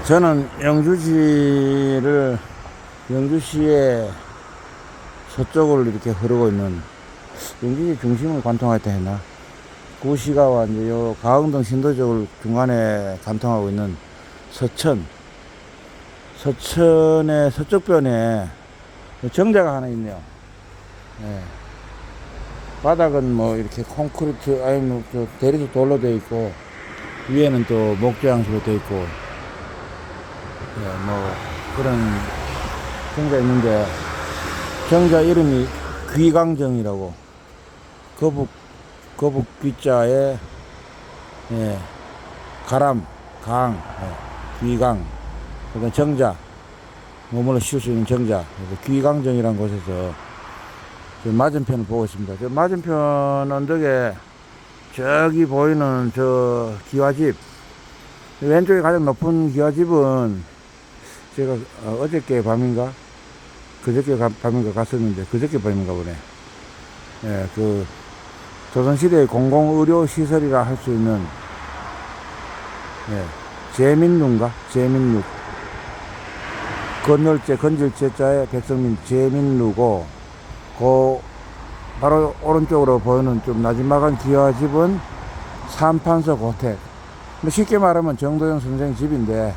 저는 영주시의 서쪽을 이렇게 흐르고 있는 영주시 중심을 관통하였다 했나? 구시가와 이제 요 가흥동 신도적을 중간에 관통하고 있는 서천의 서쪽변에 정자가 하나 있네요. 예. 바닥은 뭐 이렇게 콘크리트, 아니면 대리석 돌로 되어 있고, 위에는 또 목재양식으로 되어 있고, 예, 뭐 그런 정자 있는데, 정자 이름이 귀강정이라고, 거북 귀자에, 예, 가람, 강, 예, 귀강, 그러니까 정자, 몸으로 씌울 수 있는 정자, 귀강정이라는 곳에서 맞은편을 보고 있습니다. 저 맞은편 언덕에 저기 보이는 저 기와집, 왼쪽에 가장 높은 기와집은 제가 어저께 밤인가 그저께 밤인가 갔었는데, 그저께 밤인가 보네. 예, 그 조선시대의 공공의료시설이라 할 수 있는, 예, 제민루인가, 건질제자에 백성민 제민루고, 그 바로 오른쪽으로 보이는 좀 나지막한 기와집은 삼판서 고택. 뭐 쉽게 말하면 정도전 선생 집인데,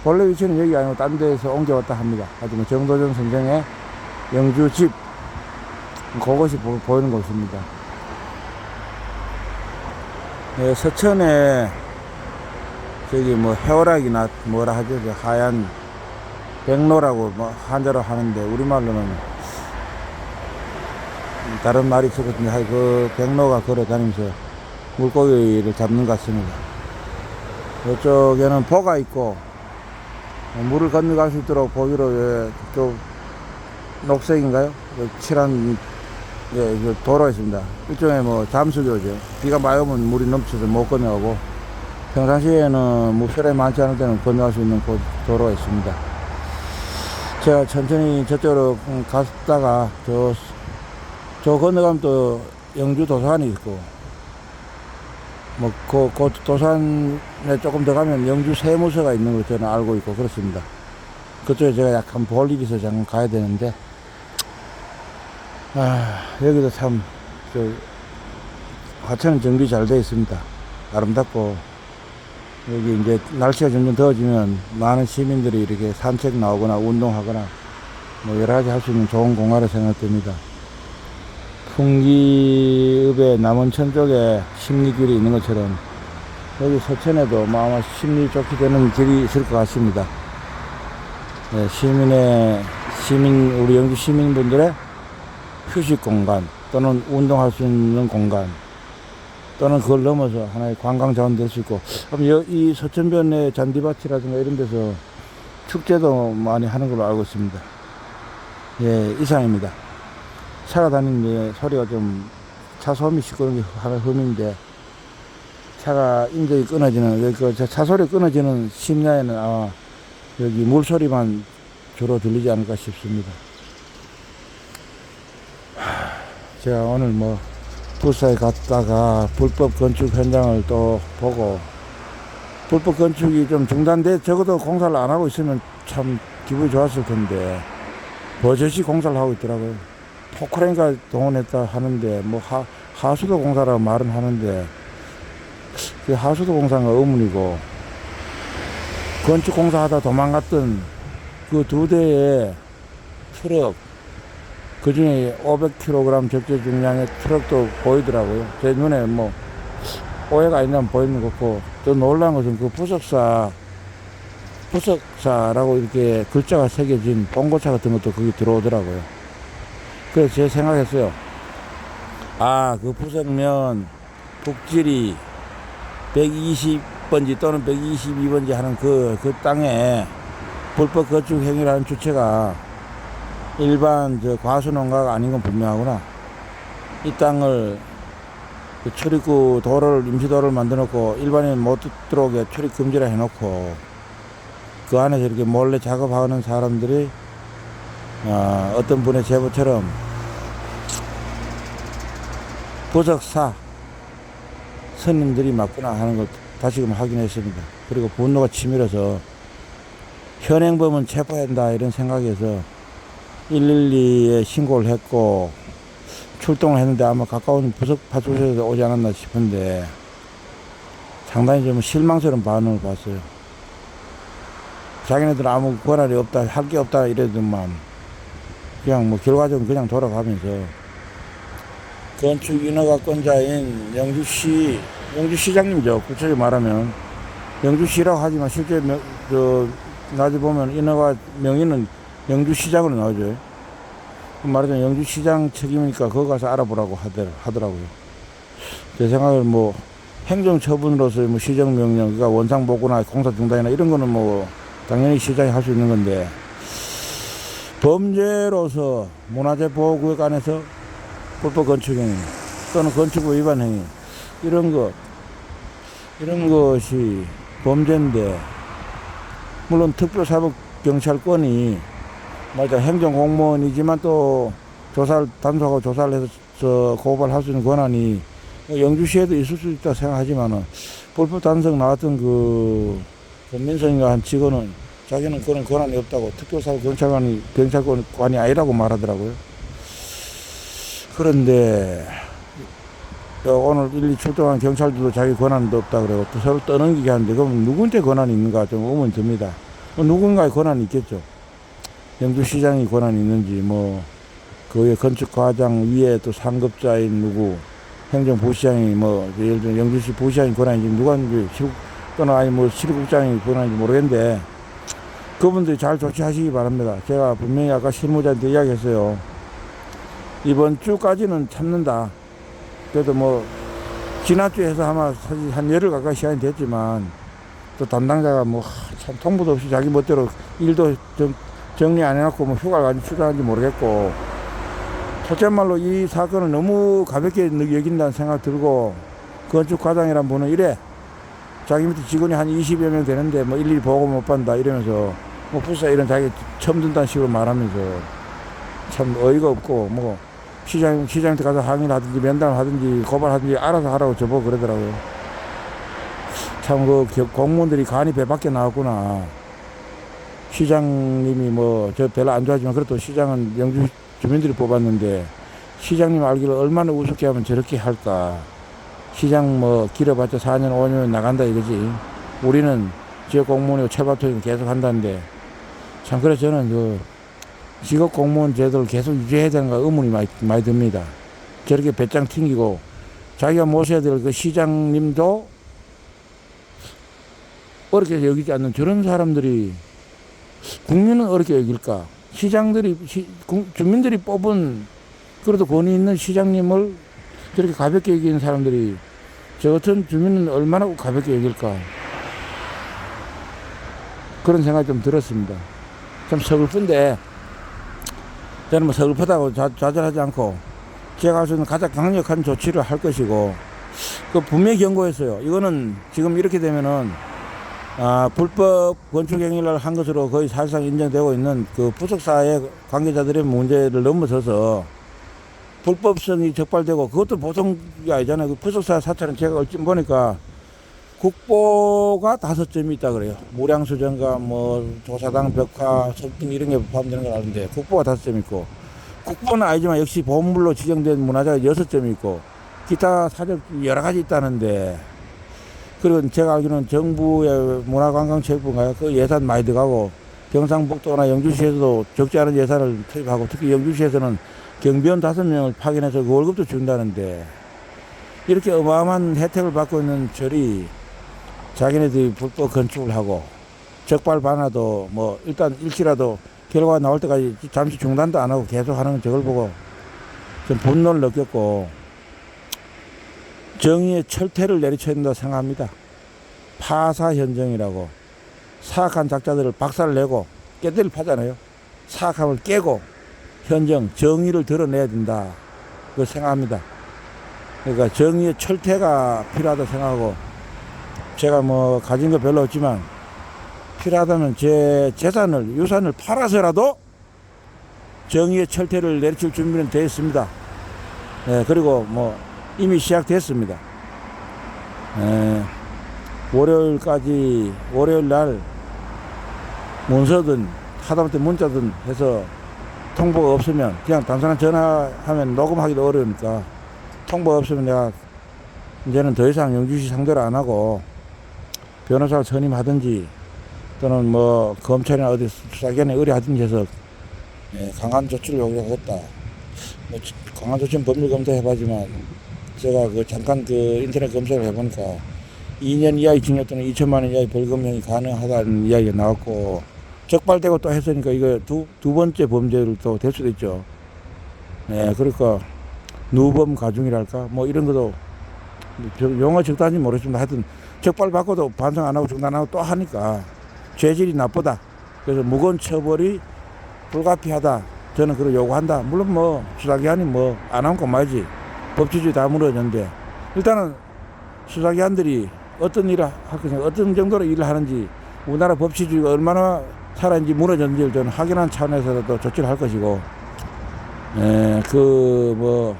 본래 위치는 여기 아니고 딴 데에서 옮겨왔다 합니다. 하여튼 정도전 선생의 영주 집, 그것이 보이는 곳입니다. 예, 서천에 저기 뭐 해오락이나 뭐라 하죠, 하얀 백로라고 뭐 한자로 하는데, 우리말로는 다른 말이 있었거든요. 그 백로가 걸어 다니면서 물고기를 잡는 것 같습니다. 이쪽에는 보가 있고, 물을 건너갈 수 있도록 보기로 좀 녹색인가요? 칠한, 예, 도로가 있습니다. 일종의 뭐 잠수교죠. 비가 많이 오면 물이 넘쳐서 못 건너가고, 평상시에는 물살이 많지 않을 때는 건너갈 수 있는 도로가 있습니다. 제가 천천히 저쪽으로 갔다가 저 건너가면 또 영주 도산이 있고, 뭐 그 도산에 조금 더 가면 영주 세무서가 있는 걸 저는 알고 있고 그렇습니다. 그쪽에 제가 약간 볼 일이 있어서 잠깐 가야 되는데, 여기도 참 하천은 정비 잘 되어 있습니다. 아름답고, 여기 이제 날씨가 점점 더워지면 많은 시민들이 이렇게 산책 나오거나 운동하거나 뭐 여러 가지 할 수 있는 좋은 공간으로 생각됩니다. 풍기읍의 남원천 쪽에 심리길이 있는 것처럼, 여기 서천에도 아마 심리 좋게 되는 길이 있을 것 같습니다. 네, 우리 영주 시민분들의 휴식 공간, 또는 운동할 수 있는 공간, 또는 그걸 넘어서 하나의 관광 자원 될 수 있고, 이 서천변의 잔디밭이라든가 이런 데서 축제도 많이 하는 걸로 알고 있습니다. 예, 이상입니다. 차가 다니는 소리가 좀, 차 소음이 시끄러운 게 하나 흠인데, 차가 인적이 끊어지는, 차 소리 끊어지는 심야에는 아마 여기 물소리만 주로 들리지 않을까 싶습니다. 제가 오늘 뭐 부사에 갔다가 불법 건축 현장을 또 보고, 불법 건축이 좀 적어도 공사를 안 하고 있으면 참 기분이 좋았을 텐데, 버젓이 공사를 하고 있더라고요. 포크레인가 동원했다 하는데, 뭐 하수도 공사라고 말은 하는데, 그 하수도 공사가 의문이고, 건축 공사하다 도망갔던 그 2대의 트럭, 그 중에 500kg 적재 중량의 트럭도 보이더라고요. 제 눈에 뭐 오해가 있냐면 보이는 것 같고, 또 놀라운 것은 그 부석사라고 이렇게 글자가 새겨진 봉고차 같은 것도 거기 들어오더라고요. 그래서 제가 생각했어요. 그 부석면 북지리 120번지 또는 122번지 하는 그 땅에 불법 건축 행위라는 주체가 일반 과수농가가 아닌 건 분명하구나. 이 땅을 출입구 임시도로를 만들어 놓고 일반인 못 들어오게 출입 금지를 해 놓고, 그 안에서 이렇게 몰래 작업하는 사람들이 어떤 분의 제보처럼 부석사 선임들이 맞구나 하는 걸 다시금 확인했습니다. 그리고 분노가 치밀어서 현행범은 체포해야 한다 이런 생각에서 112에 신고를 했고 출동을 했는데 아마 가까운 부석 파출소에서 오지 않았나 싶은데 상당히 좀 실망스러운 반응을 봤어요. 자기네들은 아무 권한이 없다, 할 게 없다 이래도만 그냥 뭐 결과적으로 그냥 돌아가면서 건축 인허가권자인 영주시장님이죠. 구체적으로 말하면 영주시라고 하지만 실제 나중에 보면 인허가 명의는 영주시장으로 나오죠. 말하자면 영주시장 책임이니까 거기 가서 알아보라고 하더라고요. 제 생각은 뭐 행정처분으로서 뭐 시정명령, 그러니까 원상복구나 공사 중단이나 이런 거는 뭐 당연히 시장이 할 수 있는 건데 범죄로서 문화재 보호구역 안에서 불법 건축 행위 또는 건축법 위반 행위 이런 것이 범죄인데 물론 특별사법경찰권이 말하자 행정공무원이지만 또 단속하고 조사를 해서 고발할 수 있는 권한이 영주시에도 있을 수 있다 생각하지만은 불법 단속 나왔던 그 권민성인가 한 직원은 자기는 그런 권한이 없다고 경찰관이 아니라고 말하더라고요. 그런데 오늘 1, 2 출동한 경찰들도 자기 권한도 없다 그러고 또 서로 떠넘기게 하는데 그럼 누구한테 권한이 있는가 좀 의문이 듭니다. 누군가의 권한이 있겠죠. 영주시장이 권한이 있는지 뭐 그 건축과장 위에 또 상급자인 누구 행정부시장이 뭐 예를 들어 영주시 부시장이 권한인지 누구인지 또는 아니 뭐 시립국장이 권한인지 모르겠는데 그분들이 잘 조치하시기 바랍니다. 제가 분명히 아까 실무자한테 이야기했어요. 이번 주까지는 참는다. 그래도 뭐 지난주에 해서 아마 사실 한 열흘 가까이 시간이 됐지만 또 담당자가 뭐 참 통보도 없이 자기 멋대로 일도 정리 안 해갖고 뭐 휴가를 가지 출장한지 모르겠고 첫째 말로 이 사건을 너무 가볍게 여긴다는 생각 들고 건축 과장이란 분은 이래 자기 밑에 직원이 한 20여 명 되는데 뭐 일일이 보고 못 받는다 이러면서 뭐 불사 이런 자기 처음 든다는 식으로 말하면서 참 어이가 없고 뭐 시장한테 가서 항의를 하든지 면담을 하든지 고발하든지 알아서 하라고 저보고 그러더라고요. 참 그 공무원들이 간이 배밖에 나왔구나. 시장님이 뭐 저 별로 안 좋아하지만 그래도 시장은 영주 주민들이 뽑았는데 시장님 알기를 얼마나 우습게 하면 저렇게 할까. 시장 뭐 길어봤자 4년 5년 나간다 이거지. 우리는 지역 공무원이고 철밥토리고 계속 한다는데 참 그래서 저는 그 직업 공무원 제도를 계속 유지해야 되는가 의문이 많이 듭니다. 저렇게 배짱 튕기고 자기가 모셔야 될 그 시장님도 어렵게 여기지 않는 저런 사람들이 국민은 어렵게 여길까? 주민들이 뽑은 그래도 권위 있는 시장님을 저렇게 가볍게 여기는 사람들이 저 같은 주민은 얼마나 가볍게 여길까? 그런 생각이 좀 들었습니다. 참 서글픈데 저는 뭐 서글프다고 좌절하지 않고 제가 할 수 있는 가장 강력한 조치를 할 것이고 그 분명히 경고했어요. 이거는 지금 이렇게 되면은 불법 건축 행위를 한 것으로 거의 사실상 인정되고 있는 그 부속사의 관계자들의 문제를 넘어서서 불법성이 적발되고 그것도 보통이 아니잖아요. 그 부속사 사찰은 제가 얼핏 보니까 국보가 5점이 있다 그래요. 무량수전가 뭐 조사당 벽화 석등 이런 게 포함되는 건 아는데 국보가 5점 있고 국보는 아니지만 역시 보물로 지정된 문화재가 6점 있고 기타 사적 여러 가지 있다는데 그리고 제가 알기로는 정부의 문화관광체육부인가요? 그 예산 많이 들어가고 경상북도나 영주시에서도 적지 않은 예산을 투입하고 특히 영주시에서는 경비원 5명을 파견해서 그 월급도 준다는데 이렇게 어마어마한 혜택을 받고 있는 절이 자기네들이 불법 건축을 하고 적발 반화도 뭐 일단 일시라도 결과가 나올 때까지 잠시 중단도 안 하고 계속 하는 저걸 보고 좀 분노를 느꼈고 정의의 철퇴를 내리쳐야 된다고 생각합니다. 파사 현정이라고 사악한 작자들을 박살을 내고 깨들을 파잖아요. 사악함을 깨고 현정, 정의를 드러내야 된다. 그걸 생각합니다. 그러니까 정의의 철퇴가 필요하다고 생각하고 제가 뭐 가진 거 별로 없지만 필요하다면 제 재산을 유산을 팔아서라도 정의의 철퇴를 내리칠 준비는 되어 있습니다. 네, 그리고 뭐 이미 시작됐습니다. 월요일 날 문서든 하다못해 문자든 해서 통보가 없으면 그냥 단순한 전화하면 녹음하기도 어려우니까 통보가 없으면 내가 이제는 더 이상 영주시 상대로 안 하고 변호사를 선임하든지 또는 뭐 검찰이나 어디 수사기관에 의뢰하든지 해서 강한 조치를 요구하겠다. 뭐 강한 조치는 법률 검토 해봐지만 제가 그 잠깐 그 인터넷 검색을 해보니까 2년 이하의 징역 또는 2천만 원 이하의 벌금형이 가능하다는 이야기가 나왔고 적발되고 또 했으니까 이거 두 번째 범죄를 또 될 수도 있죠. 네, 그러니까 누범 가중이랄까 뭐 이런 것도 용어 적당한지 모르겠지만 하여튼 적발받고도 반성 안 하고 중단 안 하고 또 하니까 죄질이 나쁘다. 그래서 무거운 처벌이 불가피하다. 저는 그걸 요구한다. 물론 뭐 수사기관이 뭐 안 하면 그만이지. 법치주의 다 무너졌는데 일단은 수사기관들이 어떤 일을 할 것인가, 어떤 정도로 일을 하는지, 우리나라 법치주의가 얼마나 살아있는지 무너졌는지를 저는 확인한 차원에서도 조치를 할 것이고, 그 뭐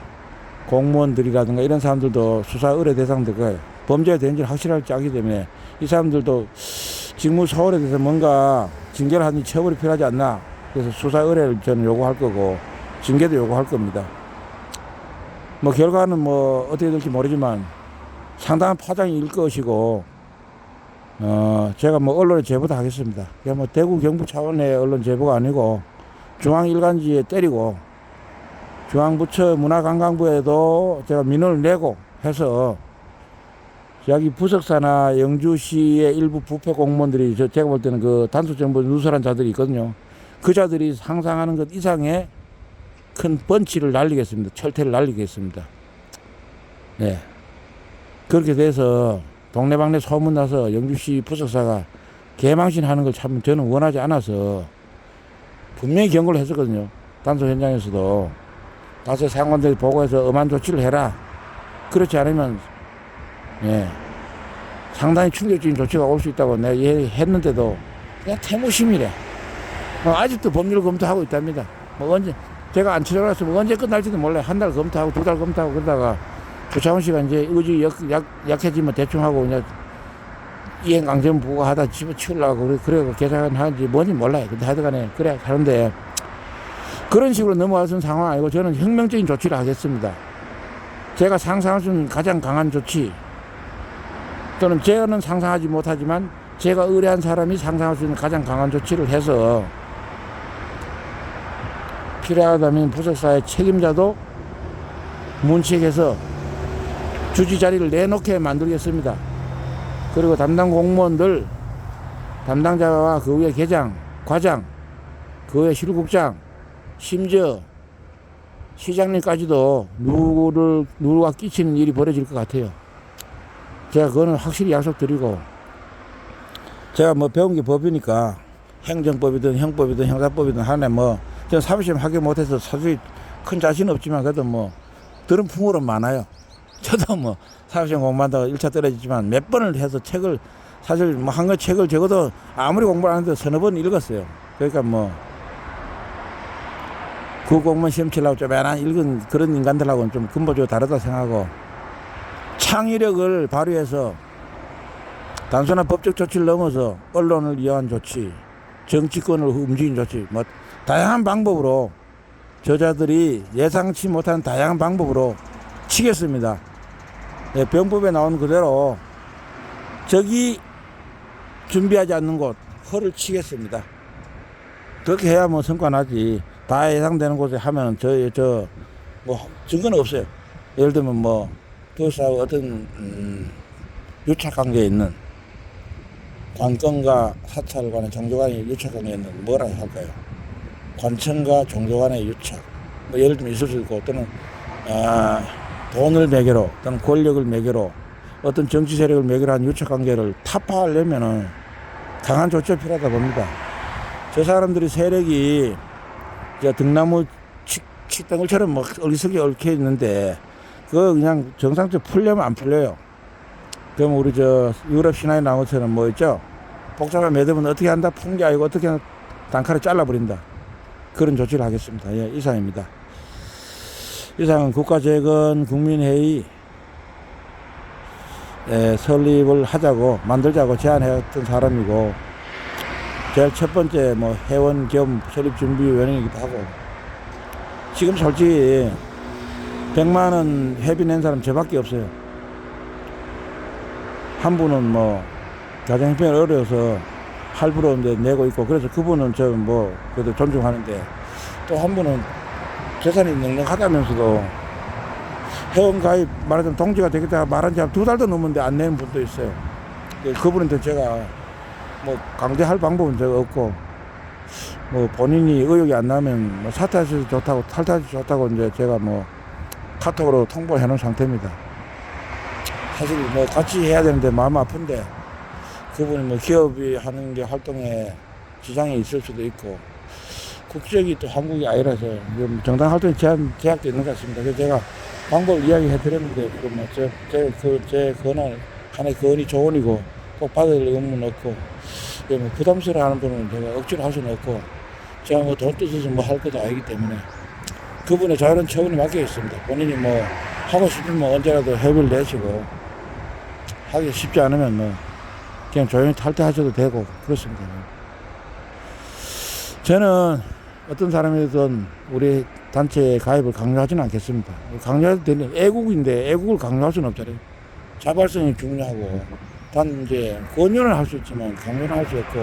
공무원들이라든가 이런 사람들도 수사 의뢰 대상들 거예요. 범죄가 되는지를 확실할지 알기 때문에 이 사람들도 직무 소홀에 대해서 뭔가 징계를 하든지 처벌이 필요하지 않나. 그래서 수사 의뢰를 저는 요구할 거고 징계도 요구할 겁니다. 뭐 결과는 뭐 어떻게 될지 모르지만 상당한 파장이 일 것이고, 제가 뭐 언론에 제보도 하겠습니다. 그냥 뭐 대구 경북 차원의 언론 제보가 아니고 중앙일간지에 때리고 중앙부처 문화관광부에도 제가 민원을 내고 해서 여기 부석사나 영주시의 일부 부패 공무원들이 제가 볼 때는 그 단수정보 누설한 자들이 있거든요. 그 자들이 상상하는 것 이상의 큰 펀치를 날리겠습니다. 철퇴를 날리겠습니다. 네. 그렇게 돼서 동네방네 소문나서 영주시 부석사가 개망신하는 걸 참 저는 원하지 않아서 분명히 경고를 했었거든요. 단속 현장에서도 가서 상관들 보고해서 엄한 조치를 해라. 그렇지 않으면 상당히 충격적인 조치가 올 수 있다고 내가 얘기했는데도 그냥 태무심이래. 아직도 법률 검토하고 있답니다. 뭐 언제 제가 안 찾아갔으면 언제 끝날지도 몰라요. 한 달 검토하고 두 달 검토하고 그러다가 조차원 씨가 이제 의지 약해지면 대충 하고 그냥 이행강점 부과하다 집어치우려고 그래 계산하는지 뭔지 몰라요. 근데 하여튼간에 그래 하는데 그런 식으로 넘어가는 상황 아니고 저는 혁명적인 조치를 하겠습니다. 제가 상상할 수 있는 가장 강한 조치 또는 제가는 상상하지 못하지만 제가 의뢰한 사람이 상상할 수 있는 가장 강한 조치를 해서 필요하다면 부석사의 책임자도 문책해서 주지 자리를 내놓게 만들겠습니다. 그리고 담당 공무원들, 담당자와 그 위에 계장, 과장, 그 위에 실국장, 심지어 시장님까지도 누구가 끼치는 일이 벌어질 것 같아요. 제가 그거는 확실히 약속드리고, 제가 뭐 배운 게 법이니까 행정법이든 형법이든 형사법이든 하네 뭐 저는 사법시험 합격 못해서 사실 큰 자신 없지만 그래도 뭐 들은 풍어는 많아요. 저도 뭐 사법시험 공부한다고 1차 떨어지지만 몇 번을 해서 책을 사실 뭐 한 권 책을 적어도 아무리 공부를 안 해도 서너 번 읽었어요. 그러니까 뭐 그 공무원 시험 치려고 좀 애나 읽은 그런 인간들하고는 좀 근본적으로 다르다 생각하고, 창의력을 발휘해서 단순한 법적 조치를 넘어서 언론을 이용한 조치, 정치권을 움직인 조치, 뭐 다양한 방법으로 저자들이 예상치 못한 다양한 방법으로 치겠습니다. 병법에 나오는 그대로 적이 준비하지 않는 곳 허를 치겠습니다. 그렇게 해야 뭐 성과 나지. 다 예상되는 곳에 하면 뭐 증거는 없어요. 예를 들면 뭐 부석사하고 어떤 유착관계에 있는 관건과 사찰 간의 종교 간의 유착 관계에 있는 뭐라 할까요? 관청과 종교 간의 유착. 뭐 예를 들면 있을 수 있고, 또는 돈을 매개로 또는 권력을 매개로 어떤 정치 세력을 매개로 한 유착 관계를 타파하려면은 강한 조치가 필요하다 봅니다. 저 사람들이 세력이 등나무 칡덩이처럼 뭐 어리석게 얽혀 있는데 그거 그냥 정상적으로 풀려면 안 풀려요. 그럼 우리 유럽 신화에 나온 것처럼 뭐 있죠? 복잡한 매듭은 어떻게 한다? 푼 게 아니고 어떻게 단칼에 잘라버린다. 그런 조치를 하겠습니다. 예, 이상입니다. 이상은 국가재건 국민회의 설립을 만들자고 제안했던 사람이고, 제일 첫 번째 뭐 회원 겸 설립준비위원이기도 하고, 지금 솔직히 100만원 회비 낸 사람 저밖에 없어요. 한 분은 뭐 가정형편이 어려워서 할부로 이제 내고 있고, 그래서 그분은 저 뭐 그래도 존중하는데, 또 한 분은 재산이 넉넉하다면서도 회원 가입 말하자면 동지가 되겠다 말한 지 한 2달도 넘었는데 안 내는 분도 있어요. 그분한테 제가 뭐 강제할 방법은 제가 없고, 뭐 본인이 의욕이 안 나면 뭐 사퇴하셔도 좋다고, 탈퇴하셔도 좋다고 이제 제가 뭐 카톡으로 통보해 놓은 상태입니다. 사실 뭐 같이 해야 되는데 마음 아픈데, 그분이 뭐 기업이 하는 게 활동에 지장이 있을 수도 있고, 국적이 또 한국이 아니라서 정당 활동에 제약도 있는 것 같습니다. 그래서 제가 방법을 이야기해 드렸는데, 제 권한, 하나의 권이 조언이고 꼭 받을 의무는 없고, 뭐 부담스러워 하는 분은 제가 억지로 할 수는 없고, 제가 뭐 돈 뜻해서 뭐 할 것도 아니기 때문에 그분의 자유로운 처분이 맡겨 있습니다. 본인이 뭐 하고 싶으면 언제라도 협의를 내시고, 하기 쉽지 않으면 뭐 그냥 조용히 탈퇴하셔도 되고 그렇습니다. 저는 어떤 사람이든 우리 단체에 가입을 강요하지는 않겠습니다. 강요해도 되는 애국인데 애국을 강요할 수는 없잖아요. 자발성이 중요하고, 단 이제 권유는 할 수 있지만 강요는 할 수 없고,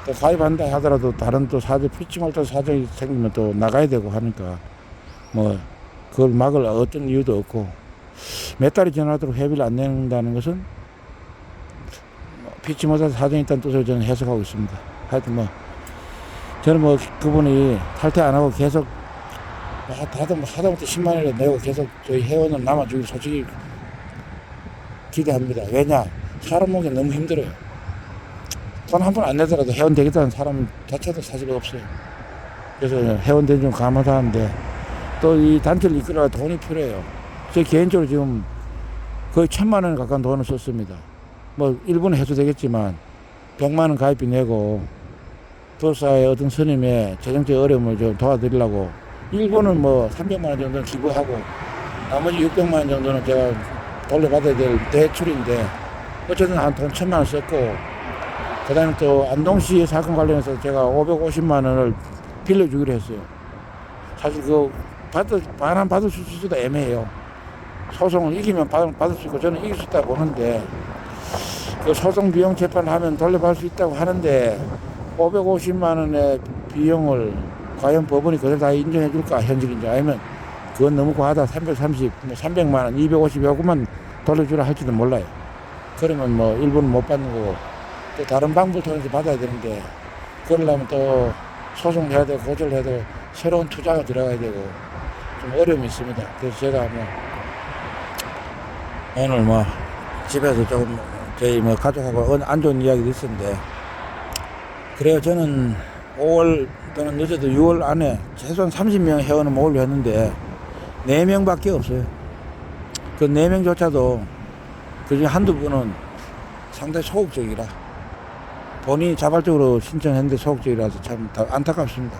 또 가입한다 하더라도 다른 또 피치 못할 사정이 생기면 또 나가야 되고 하니까 뭐 그걸 막을 어떤 이유도 없고, 몇 달이 지나도록 회비를 안 낸다는 것은 피치 못할 사정이 있다는 뜻으로 저는 해석하고 있습니다. 하여튼 뭐 저는 뭐 그분이 탈퇴 안 하고 계속 하다못해 10만 원이라도 내고 계속 저희 회원을 남아주길 솔직히 기대합니다. 왜냐? 사람 모으기 너무 힘들어요. 돈 한 푼 안 내더라도 회원 되겠다는 사람 자체도 사실 없어요. 그래서 회원 된 좀 감사하는데, 또 이 단체를 이끌어야 돈이 필요해요. 제 개인적으로 지금 거의 1,000만 원 가까운 돈을 썼습니다. 뭐 일부는 해도 되겠지만 100만 원 가입비 내고 도사의 어떤 스님의 재정적 어려움을 좀 도와드리려고, 일부는 뭐 300만 원 정도는 기부하고 나머지 600만 원 정도는 제가 돌려받아야 될 대출인데, 어쨌든 한 돈 1,000만 원 썼고, 그 다음에 또 안동시 사건 관련해서 제가 550만 원을 빌려주기로 했어요. 사실 그 반환 받을 수 있어도 애매해요. 소송을 이기면 받을 수 있고, 저는 이길 수 있다고 보는데, 그 소송 비용 재판을 하면 돌려받을 수 있다고 하는데, 550만 원의 비용을 과연 법원이 그대로 다 인정해 줄까, 현실인지, 아니면 그건 너무 과하다, 330, 300만 원, 250 요것만 돌려주라 할지도 몰라요. 그러면 뭐 일부는 못 받는 거고, 또 다른 방법을 통해서 받아야 되는데, 그러려면 또 소송해야 되고 고절해야 되고 새로운 투자가 들어가야 되고 좀 어려움이 있습니다. 그래서 제가 뭐 오늘 뭐 집에서 조금 저희 뭐 가족하고 안 좋은 이야기도 있었는데, 그래요. 저는 5월 또는 늦어도 6월 안에 최소한 30명 회원을 모으려고 했는데 4명밖에 없어요. 그 4명조차도 그중에 한두 분은 상당히 소극적이라, 본인이 자발적으로 신청했는데 소극적이라서 참 안타깝습니다.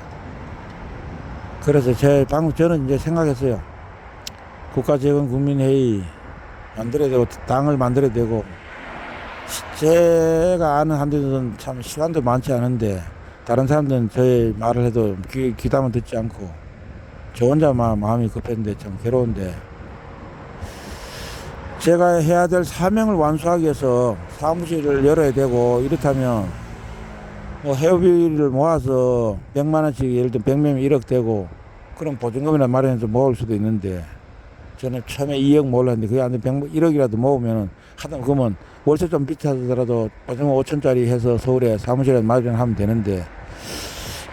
그래서 저는 이제 생각했어요. 국가재건국민회의 만들어야 되고, 당을 만들어야 되고, 제가 아는 한들은 참 시간도 많지 않은데, 다른 사람들은 저의 말을 해도 귀담아 듣지 않고, 저 혼자 마음이 급했는데 참 괴로운데, 제가 해야 될 사명을 완수하기 위해서 사무실을 열어야 되고, 이렇다면 뭐 회비를 모아서 100만 원씩, 예를 들면 100명이면 1억 되고, 그럼 보증금이나 마련해서 모을 수도 있는데, 저는 처음에 2억 모으려는데 그게 안 돼. 1억이라도 모으면은 하다 그러면 월세 좀 비싸더라도 보증금 5천짜리 해서 서울에 사무실에 마련하면 되는데,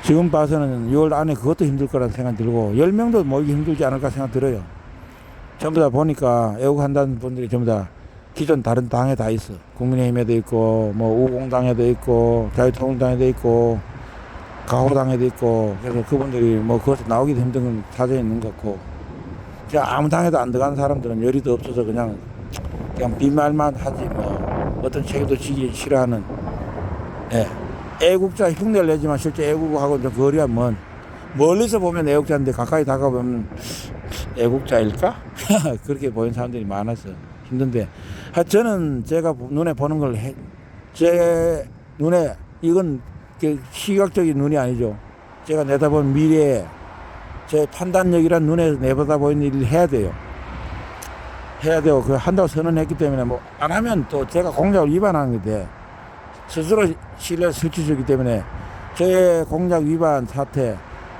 지금 봐서는 6월 안에 그것도 힘들 거라는 생각이 들고, 10명도 모이기 힘들지 않을까 생각 들어요. 전부 다 보니까 애국한다는 분들이 전부 다 기존 다른 당에 다 있어. 국민의힘에도 있고, 뭐 우공당에도 있고, 자유통일당에도 있고, 가호당에도 있고. 그래서 그분들이 뭐 그것에 나오기도 힘든 사정이 있는 것 같고, 그냥 아무 당에도 안 들어가는 사람들은 열의도 없어서 그냥 빈말만 하지, 뭐 어떤 책임도 지기 싫어하는, 예, 애국자 흉내를 내지만 실제 애국하고 좀 거리가 먼, 멀리서 보면 애국자인데 가까이 다가보면 애국자일까? 그렇게 보이는 사람들이 많아서 힘든데, 저는 제가 눈에 보는 걸 제 눈에 이건 그 시각적인 눈이 아니죠. 제가 내다본 미래에 제 판단력이란 눈에 내보다 보이는 일을 해야 돼요. 해야 되고, 그 한다고 선언했기 때문에 뭐 안 하면 또 제가 공약을 위반하는 건데, 스스로 신뢰를 실추주기 때문에 저의 공약 위반 사태,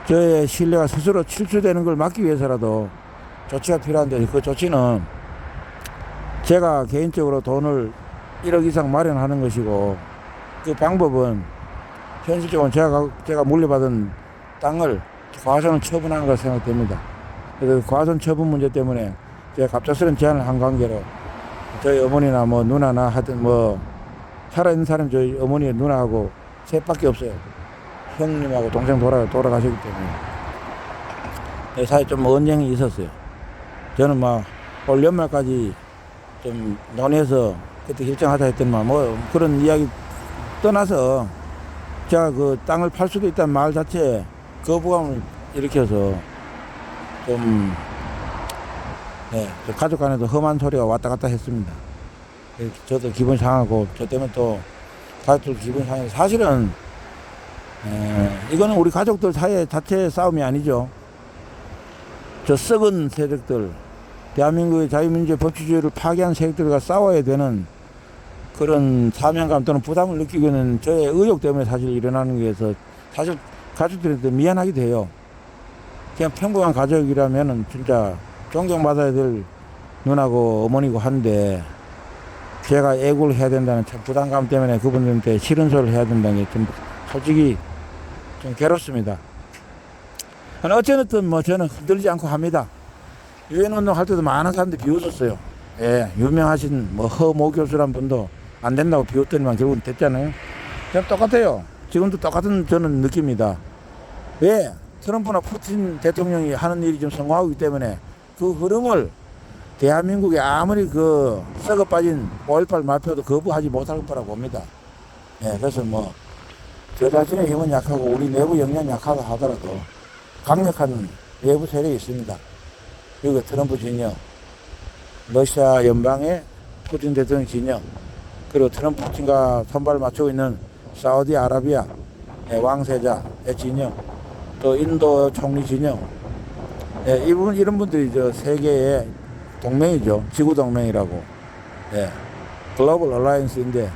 저의 신뢰가 스스로 실추되는 걸 막기 위해서라도 조치가 필요한데, 그 조치는 제가 개인적으로 돈을 1억 이상 마련하는 것이고, 그 방법은 현실적으로 제가 물려받은 땅을 과손을 처분하는 걸 생각됩니다. 그래서 과손 처분 문제 때문에 제가 갑작스러운 제안을 한 관계로 저희 어머니나 뭐 누나나 하여튼 뭐 살아있는 사람이 저희 어머니의 누나하고 셋밖에 없어요. 형님하고 동생 돌아가셨기 때문에 사이에 좀 언쟁이 있었어요. 저는 막 올 연말까지 좀 논의해서 그때 결정하자 했더니만 뭐 그런 이야기 떠나서 제가 그 땅을 팔 수도 있다는 말 자체에 거부감을 일으켜서 좀 가족 간에도 험한 소리가 왔다 갔다 했습니다. 저도 기분 상하고 저 때문에 또 가족들 기분 상해서, 사실은 이거는 우리 가족들 사이의 자체의 싸움이 아니죠. 저 썩은 세력들, 대한민국의 자유민주주의 법치주의를 파괴한 세력들과 싸워야 되는 그런 사명감 또는 부담을 느끼고 있는 저의 의욕 때문에 사실 일어나는 게서 사실 가족들한테 미안하기도 해요. 그냥 평범한 가족이라면은 진짜 존경받아야 될 누나고 어머니고 한데, 제가 애국을 해야 된다는 참 부담감 때문에 그분들한테 싫은 소리를 해야 된다는 게 좀 솔직히 좀 괴롭습니다. 어쨌든 뭐 저는 흔들리지 않고 합니다. 유엔운동 할 때도 많은 사람들이 비웃었어요. 예, 유명하신 뭐 허모 교수란 분도 안 된다고 비웃더니만 결국은 됐잖아요. 저는 똑같아요. 지금도 똑같은 저는 느낍니다. 왜? 트럼프나 푸틴 대통령이 하는 일이 좀 성공하기 때문에 그 흐름을 대한민국에 아무리 그 썩어 빠진 5.18 마표도 거부하지 못할 거라고 봅니다. 예, 그래서 뭐 저 자신의 힘은 약하고 우리 내부 역량이 약하다 하더라도 강력한 외부 세력이 있습니다. 그리고 트럼프 진영, 러시아 연방의 푸틴 대통령 진영, 그리고 트럼프 푸틴과 손발을 맞추고 있는 사우디아라비아 왕세자의 진영, 또 인도 총리 진영, 이런 분들이 저 세계의 동맹이죠. 지구 동맹이라고. 글로벌 얼라이언스인데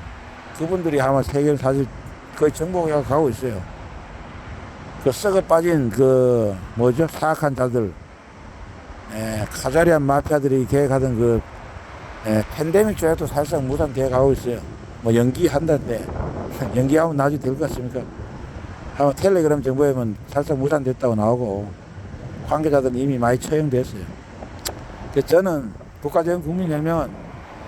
그분들이 아마 세계를 사실 거의 정복해 가고 있어요. 그 썩어 빠진 그 뭐죠? 사악한 자들, 카자리안 마피아들이 계획하던 그 팬데믹 조약도 사실상 무산되어 가고 있어요. 뭐 연기한다는데 연기하면 나중에 될 것 같습니까? 아마 텔레그램 정보에 보면 사실상 무산됐다고 나오고 관계자들은 이미 많이 처형됐어요. 그래서 저는 국가적인 국민혁명은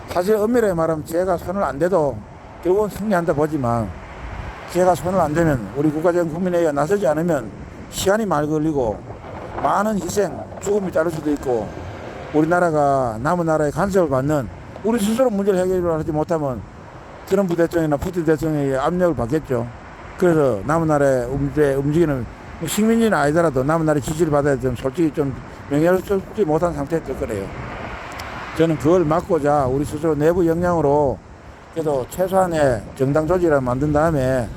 사실 엄밀하게 말하면 제가 손을 안 대도 결국은 승리한다 보지만, 제가 손을 안 대면 우리 국가적인 국민회의가 나서지 않으면 시간이 많이 걸리고 많은 희생, 죽음이 따를 수도 있고, 우리나라가 남은 나라의 간섭을 받는, 우리 스스로 문제를 해결하지 못하면 트럼프 대통령이나 푸틴 대통령의 압력을 받겠죠. 그래서 남은 나라에 움직이는 식민지는 아니더라도 남은 나라의 지지를 받아야 되면 솔직히 좀 명예롭지 못한 상태에 될 거래요. 저는 그걸 막고자 우리 스스로 내부 역량으로 그래도 최소한의 정당 조직을 만든 다음에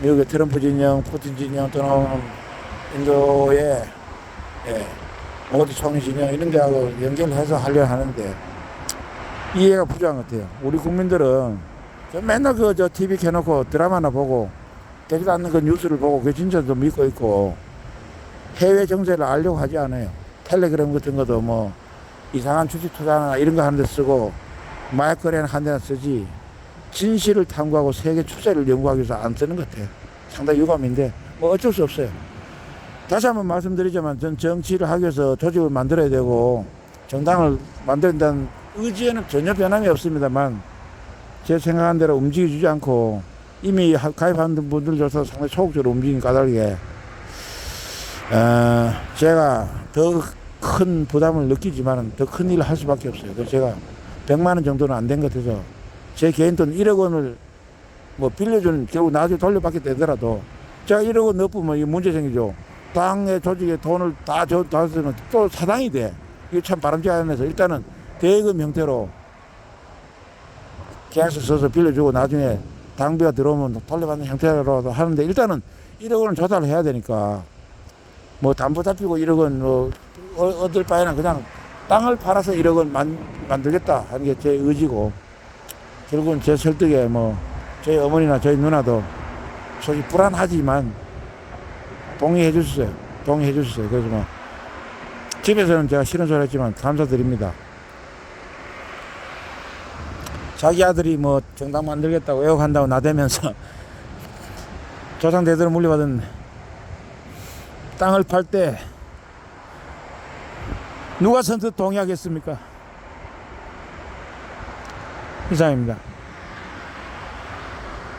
미국의 트럼프 진영, 푸틴 진영 또는 인도의 모디 총리 진영 이런 데하고 연결해서 하려고 하는데 이해가 부족한 것 같아요. 우리 국민들은 맨날 저 TV 켜놓고 드라마나 보고 되지도 않는 그 뉴스를 보고 그 진짜도 믿고 있고 해외 정세를 알려고 하지 않아요. 텔레그램 같은 것도 뭐 이상한 주식 투자나 이런 거 하는 데 쓰고 마약 거래는 한 데나 쓰지 진실을 탐구하고 세계 추세를 연구하기 위해서 안 쓰는 것 같아요. 상당히 유감인데 뭐 어쩔 수 없어요. 다시 한번 말씀드리자면 전 정치를 하기 위해서 조직을 만들어야 되고 정당을 만들어야 된다는 의지에는 전혀 변함이 없습니다만 제 생각한 대로 움직여주지 않고 이미 가입한 분들조차 상당히 소극적으로 움직이는 까닭에 제가 더 큰 부담을 느끼지만 더 큰 일을 할 수밖에 없어요. 그래서 제가 100만 원 정도는 안 된 것 같아서 제 개인 돈 1억 원을 뭐 빌려주는 결국 나중에 돌려받게 되더라도 제가 1억 원 넣으면 이게 문제 생기죠. 당의 조직에 돈을 다 쓰면 또 사당이 돼. 이게 참 바람직하면서 일단은 대금 형태로 계약서 써서 빌려주고 나중에 당비가 들어오면 돌려받는 형태로도 하는데 일단은 1억 원은 조달을 해야 되니까 뭐 담보 잡히고 1억 원 뭐 얻을 바에는 그냥 땅을 팔아서 1억 원 만들겠다 하는 게 제 의지고 결국은 제 설득에 뭐 저희 어머니나 저희 누나도 솔직히 불안하지만 동의해 주셨어요. 그래서 뭐 집에서는 제가 싫은 소리 했지만 감사드립니다. 자기 아들이 뭐 정당 만들겠다고 애혹한다고 나대면서 조상 대대로 물려받은 땅을 팔 때 누가 선뜻 동의하겠습니까? 이상입니다.